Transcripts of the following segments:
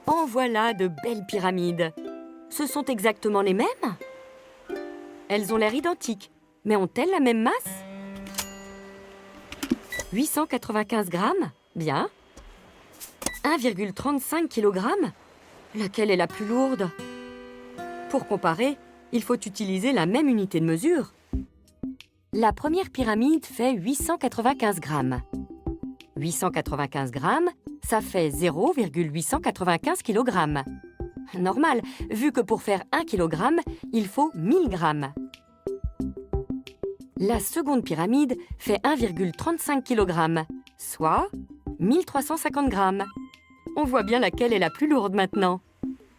En voilà de belles pyramides. Ce sont exactement les mêmes? Elles ont l'air identiques, mais ont-elles la même masse? 895 grammes, bien. 1,35 kg. Laquelle est la plus lourde? Pour comparer, il faut utiliser la même unité de mesure. La première pyramide fait 895 grammes. 895 grammes, ça fait 0,895 kg. Normal, vu que pour faire 1 kg, il faut 1000 grammes. La seconde pyramide fait 1,35 kg, soit 1350 grammes. On voit bien laquelle est la plus lourde maintenant.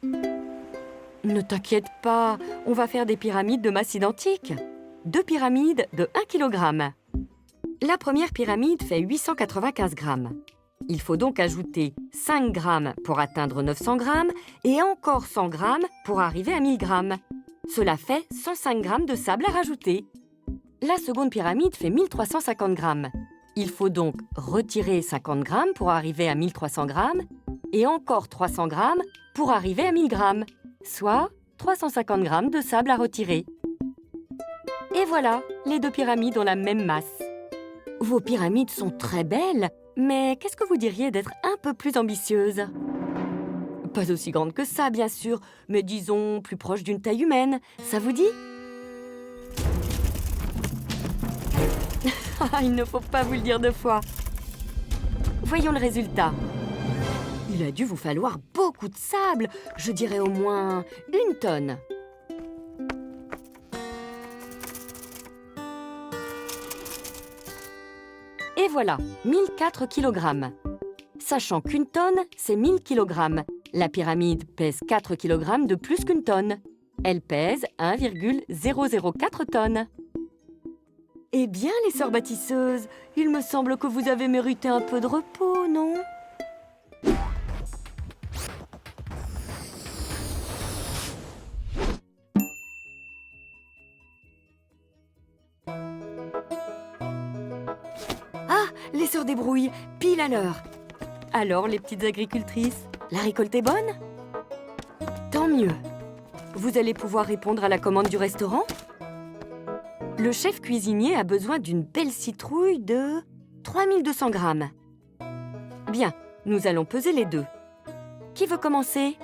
Ne t'inquiète pas, on va faire des pyramides de masse identique. 2 pyramides de 1 kg. La première pyramide fait 895 grammes. Il faut donc ajouter 5 grammes pour atteindre 900 grammes et encore 100 grammes pour arriver à 1000 grammes. Cela fait 105 grammes de sable à rajouter. La seconde pyramide fait 1350 grammes. Il faut donc retirer 50 grammes pour arriver à 1300 grammes et encore 300 grammes pour arriver à 1000 grammes, soit 350 grammes de sable à retirer. Et voilà, les deux pyramides ont la même masse. Vos pyramides sont très belles, mais qu'est-ce que vous diriez d'être un peu plus ambitieuse? Pas aussi grande que ça, bien sûr, mais disons plus proche d'une taille humaine. Ça vous dit? Il ne faut pas vous le dire deux fois. Voyons le résultat. Il a dû vous falloir beaucoup de sable, je dirais au moins 1 tonne. Et voilà, 1004 kg. Sachant qu'1 tonne, c'est 1000 kg. La pyramide pèse 4 kg de plus qu'1 tonne. Elle pèse 1,004 tonnes. Eh bien, les sœurs bâtisseuses, il me semble que vous avez mérité un peu de repos, non? Ah, les sœurs débrouillent, pile à l'heure. Alors, les petites agricultrices, la récolte est bonne? Tant mieux. Vous allez pouvoir répondre à la commande du restaurant? Le chef cuisinier a besoin d'une belle citrouille de 3200 grammes. Bien, nous allons peser les deux. Qui veut commencer?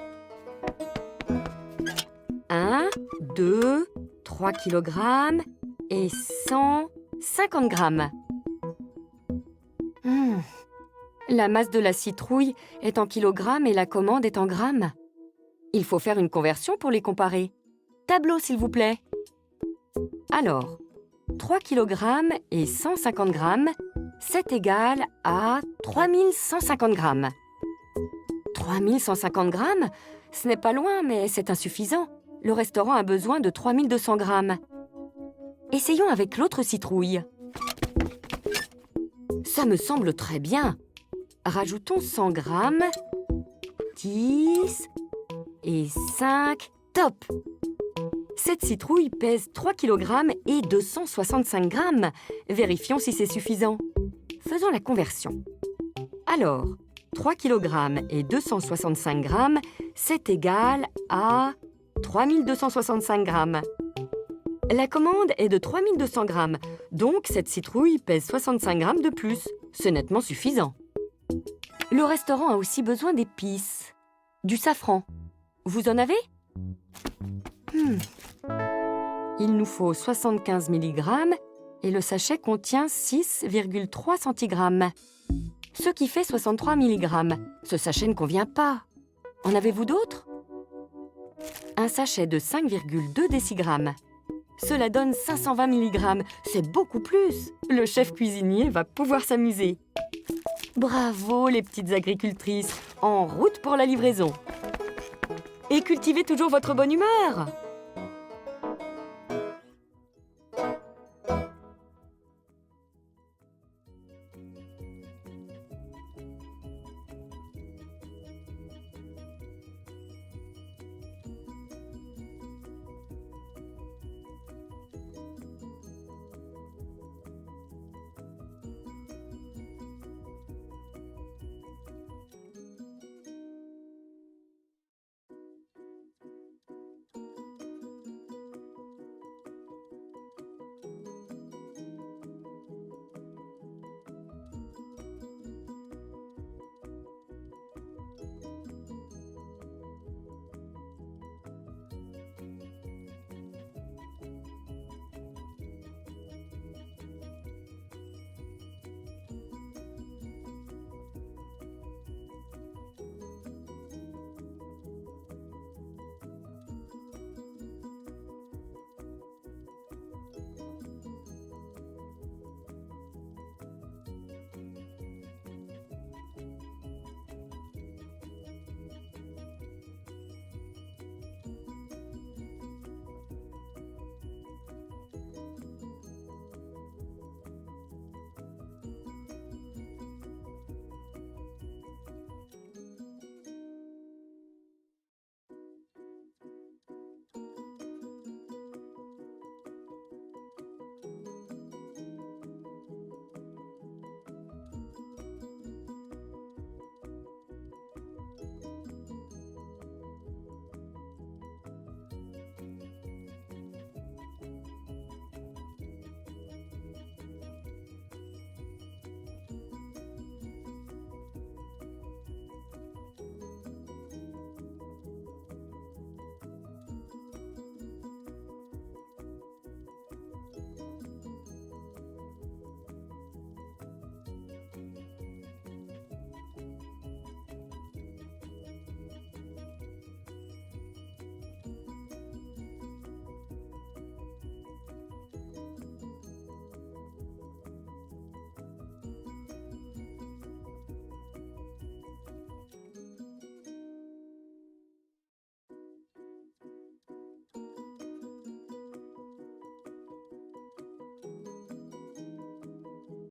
1, 2, 3 kg et 150 grammes. La masse de la citrouille est en kilogrammes et la commande est en grammes. Il faut faire une conversion pour les comparer. Tableau, s'il vous plaît. Alors, 3 kg et 150 grammes, c'est égal à 3150 grammes. 3150 grammes, ce n'est pas loin, mais c'est insuffisant. Le restaurant a besoin de 3200 grammes. Essayons avec l'autre citrouille. Ça me semble très bien. Rajoutons 100 grammes, 10 et 5. Top! Cette citrouille pèse 3 kg et 265 grammes. Vérifions si c'est suffisant. Faisons la conversion. Alors, 3 kg et 265 grammes, c'est égal à 3265 grammes. La commande est de 3200 grammes, donc cette citrouille pèse 65 grammes de plus. C'est nettement suffisant. Le restaurant a aussi besoin d'épices. Du safran. Vous en avez? Il nous faut 75 mg et le sachet contient 6,3 cg, ce qui fait 63 mg. Ce sachet ne convient pas. En avez-vous d'autres? Un sachet de 5,2 décigrammes. Cela donne 520 mg. C'est beaucoup plus. Le chef cuisinier va pouvoir s'amuser. Bravo, les petites agricultrices. En route pour la livraison. Et cultivez toujours votre bonne humeur.